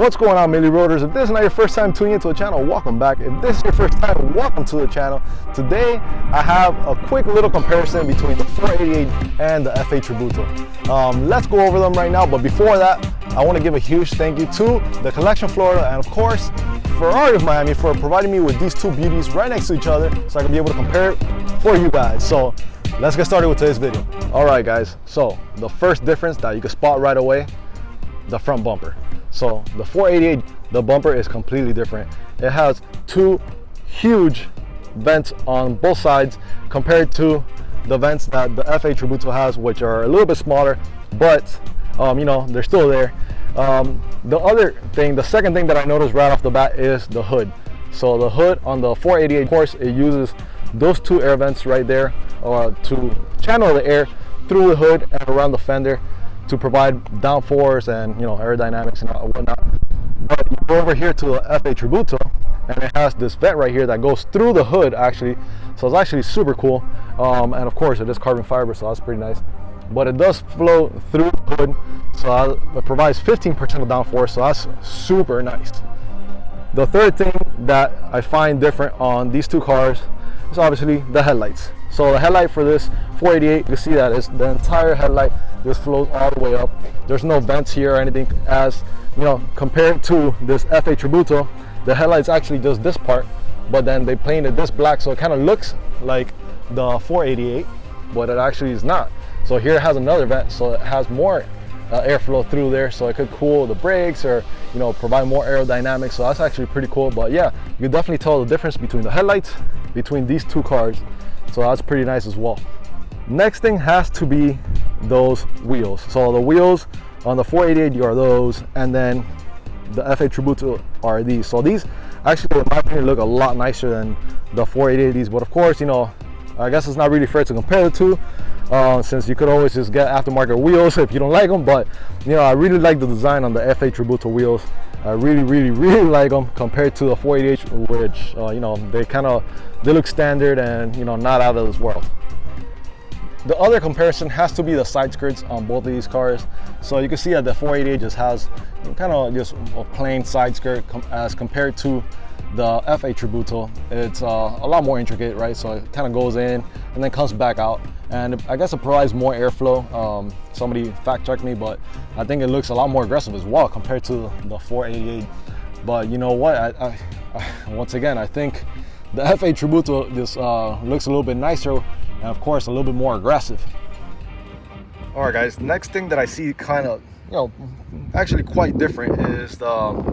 What's going on, Millie Roaders? If this is not your first time tuning into the channel, welcome back. If this is your first time, welcome to the channel. Today I have a quick little comparison between the 488 and the F8 Tributo. Let's go over them right now, but before that I want to give a huge thank you to the Collection Florida and of course Ferrari of Miami for providing me with these two beauties right next to each other so I can be able to compare it for you guys. So let's get started with today's video. Alright guys, so the first difference that you can spot right away, the front bumper. So the 488, the bumper is completely different. It has two huge vents on both sides compared to the vents that the F8 Tributo has, which are a little bit smaller, but you know, they're still there. The second thing that I noticed right off the bat is the hood. So the hood on the 488, of course, it uses those two air vents right there to channel the air through the hood and around the fender to provide downforce and, you know, aerodynamics and whatnot. But you go over here to the F8 Tributo and it has this vent right here that goes through the hood actually, so it's actually super cool. And of course it is carbon fiber, so that's pretty nice, but it does flow through the hood, so it provides 15% of downforce, so that's super nice. The third thing that I find different on these two cars is obviously the headlights. So the headlight for this 488, you can see that is the entire headlight just flows all the way up. There's no vents here or anything, as you know, compared to this F8 Tributo, the headlight's actually just this part, but then they painted this black, so it kind of looks like the 488, but it actually is not. So here it has another vent, so it has more airflow through there, so it could cool the brakes or, you know, provide more aerodynamics. So that's actually pretty cool. But yeah, you can definitely tell the difference between the headlights between these two cars, so that's pretty nice as well. Next thing has to be those wheels. So the wheels on the 488 are those, and then the F8 Tributo are these. So these actually, in my opinion, look a lot nicer than the 488s, but of course, you know, I guess it's not really fair to compare the two, since you could always just get aftermarket wheels if you don't like them. But you know, I really like the design on the F8 Tributo wheels. I really like them compared to the 488, which you know, they look standard and, you know, not out of this world. The other comparison has to be the side skirts on both of these cars. So you can see that the 488 just has kind of just a plain side skirt as compared to the F8 Tributo. It's a lot more intricate, right? So it kind of goes in and then comes back out, and I guess it provides more airflow. Somebody fact checked me, but I think it looks a lot more aggressive as well compared to the 488. But you know what, I once again, I think the F8 Tributo just looks a little bit nicer and of course a little bit more aggressive. All right guys, next thing that I see kind of, you know, actually quite different is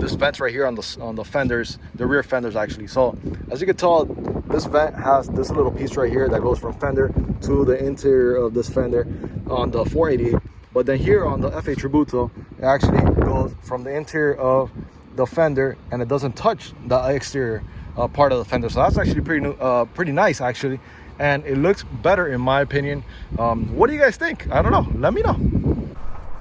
this vents right here on the fenders, the rear fenders actually. So as you can tell, this vent has this little piece right here that goes from fender to the interior of this fender on the 488, but then here on the F8 Tributo, it actually goes from the interior of the fender and it doesn't touch the exterior part of the fender. So that's actually pretty nice actually, and it looks better in my opinion. What do you guys think? I don't know, let me know.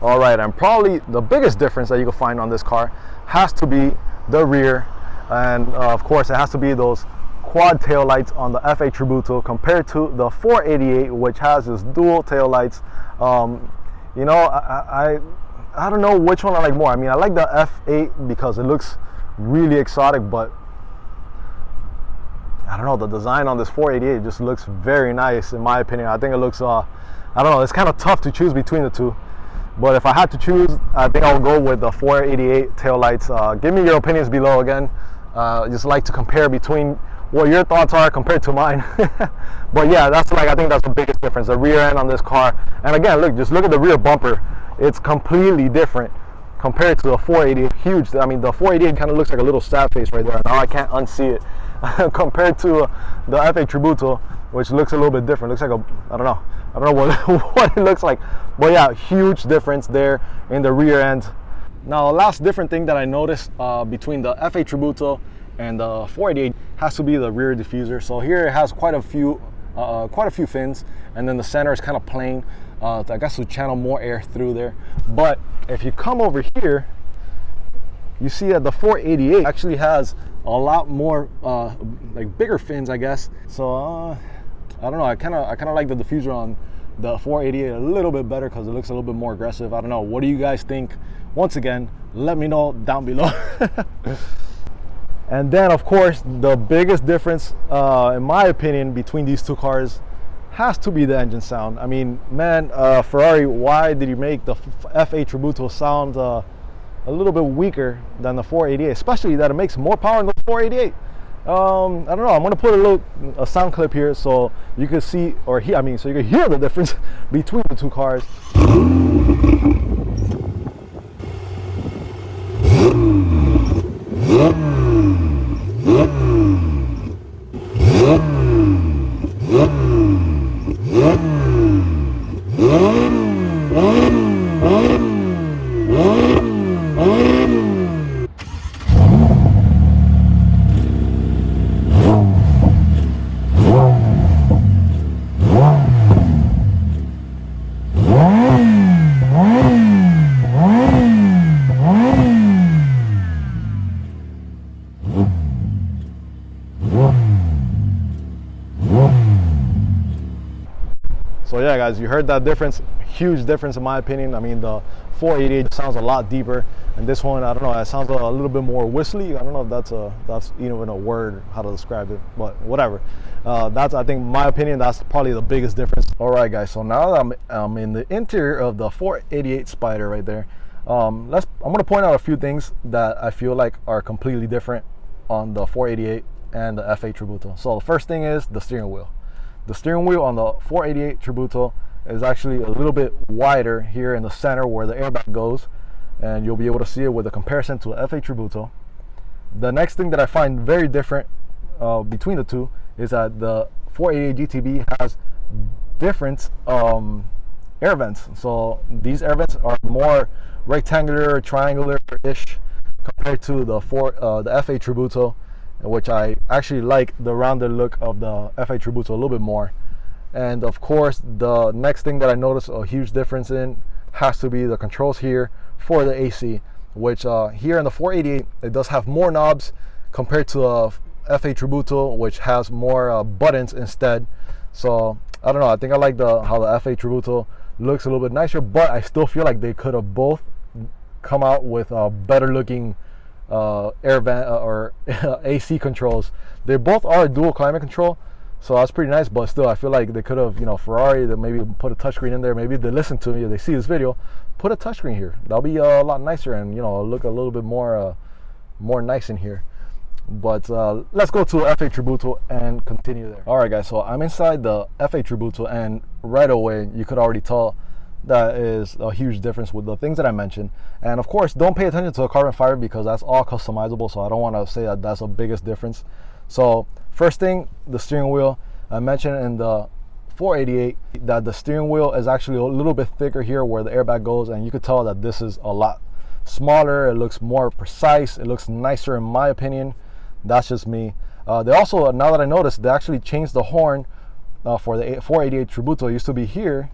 All right, and probably the biggest difference that you can find on this car has to be the rear, and of course it has to be those quad tail lights on the F8 Tributo compared to the 488, which has this dual tail lights. You know, I don't know which one I like more. I mean, I like the F8 because it looks really exotic, but I don't know, the design on this 488 just looks very nice in my opinion. I think it looks I don't know, it's kind of tough to choose between the two, but if I had to choose, I think I'll go with the 488 tail lights. Give me your opinions below again. Just like to compare between what your thoughts are compared to mine. But yeah, that's like, I think that's the biggest difference, the rear end on this car. And again, look, just look at the rear bumper. It's completely different compared to the 488. Huge. I mean, the 488 kind of looks like a little sad face right there. Now I can't unsee it. Compared to the F8 Tributo, which looks a little bit different. Looks like I don't know what it looks like. But yeah, huge difference there in the rear end. Now, the last different thing that I noticed between the F8 Tributo and the 488 has to be the rear diffuser. So here it has quite a few fins, and then the center is kind of plain, I guess, to channel more air through there. But if you come over here, you see that the 488 actually has a lot more like bigger fins, I guess. So I don't know, I kind of like the diffuser on the 488 a little bit better because it looks a little bit more aggressive. I don't know, what do you guys think? Once again, let me know down below. And then of course the biggest difference in my opinion between these two cars has to be the engine sound. I mean, man, Ferrari, why did you make the F8 Tributo sound a little bit weaker than the 488, especially that it makes more power than the 488? I don't know. I'm gonna put a sound clip here so you can see or hear. I mean, so you can hear the difference between the two cars. So yeah, guys, you heard that difference. Huge difference in my opinion. I mean, the 488 sounds a lot deeper, and this one, I don't know, it sounds a little bit more whistly. I don't know if that's even a word how to describe it, but whatever. That's, I think, my opinion, that's probably the biggest difference. All right, guys. So now that I'm in the interior of the 488 Spider right there, I'm gonna point out a few things that I feel like are completely different on the 488 and the F8 Tributo. So the first thing is the steering wheel. The steering wheel on the 488 Tributo is actually a little bit wider here in the center where the airbag goes, and you'll be able to see it with a comparison to the F8 Tributo. The next thing that I find very different between the two is that the 488 GTB has different air vents. So these air vents are more rectangular, triangular-ish compared to the F8 Tributo, which I actually like the rounded look of the F8 Tributo a little bit more. And of course, the next thing that I noticed a huge difference in has to be the controls here for the AC, which here in the 488 it does have more knobs compared to the F8 Tributo, which has more buttons instead. So I don't know, I think I like how the F8 Tributo looks a little bit nicer, but I still feel like they could have both come out with better looking air vent or AC controls. They both are dual climate control, so that's pretty nice, but still I feel like they could have, you know, Ferrari, that maybe put a touchscreen in there. Maybe if they listen to me, if they see this video, put a touchscreen here. That'll be a lot nicer, and you know, look a little bit more nice in here. But let's go to F8 Tributo and continue there. All right, guys, so I'm inside the F8 Tributo, and right away you could already tell that is a huge difference with the things that I mentioned. And of course, don't pay attention to the carbon fiber because that's all customizable, so I don't want to say that that's the biggest difference. So first thing, the steering wheel. I mentioned in the 488 that the steering wheel is actually a little bit thicker here where the airbag goes, and you could tell that this is a lot smaller. It looks more precise, it looks nicer in my opinion. That's just me. They also, now that I noticed, they actually changed the horn for the 488 Tributo. It used to be here,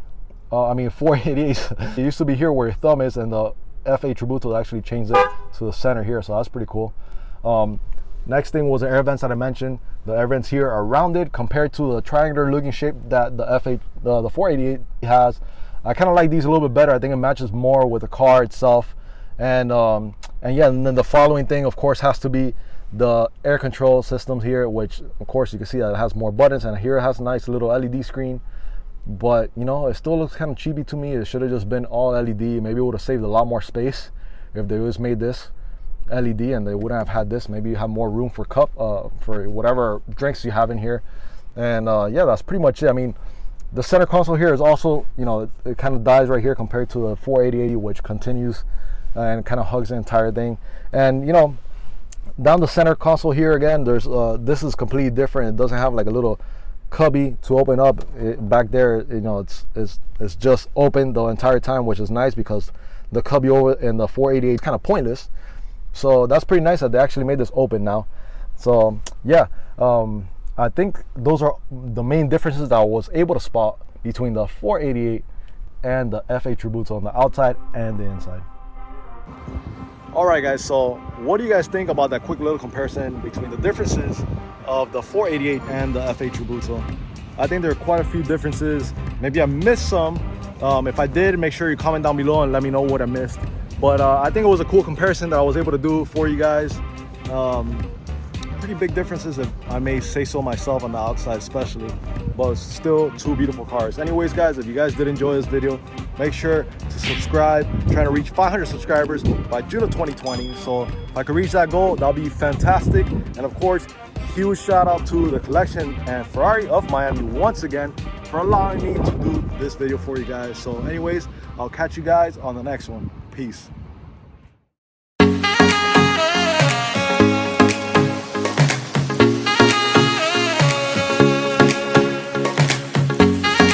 488 it used to be here where your thumb is, and the F8 Tributo actually changed it to the center here, so that's pretty cool. Next thing was the air vents that I mentioned. The air vents here are rounded compared to the triangular looking shape that the 488 has. I kind of like these a little bit better. I think it matches more with the car itself. And yeah, and then the following thing of course has to be the air control systems here, which of course you can see that it has more buttons, and here it has a nice little LED screen. But you know, it still looks kind of cheapy to me. It should have just been all LED. Maybe it would have saved a lot more space if they just made this LED and they wouldn't have had this. Maybe you have more room for for whatever drinks you have in here. And yeah, that's pretty much it. I mean, the center console here is also, you know, it kind of dies right here compared to the 488, which continues and kind of hugs the entire thing. And you know, down the center console here again, there's this is completely different. It doesn't have like a little cubby to open up. Back there, you know, it's just open the entire time, which is nice because the cubby over in the 488 is kind of pointless. So that's pretty nice that they actually made this open now. So yeah, I think those are the main differences that I was able to spot between the 488 and the F8 Tributo on the outside and the inside. All right, guys, so what do you guys think about that quick little comparison between the differences of the 488 and the F8 Tributo? I think there are quite a few differences. Maybe I missed some. If I did, make sure you comment down below and let me know what I missed. But I think it was a cool comparison that I was able to do for you guys. Pretty big differences, if I may say so myself, on the outside especially, but still two beautiful cars. Anyways guys, if you guys did enjoy this video, make sure to subscribe. I'm trying to reach 500 subscribers by June of 2020, so if I could reach that goal, that'll be fantastic. And of course, huge shout out to the collection and Ferrari of Miami once again for allowing me to do this video for you guys. So anyways, I'll catch you guys on the next one. Peace.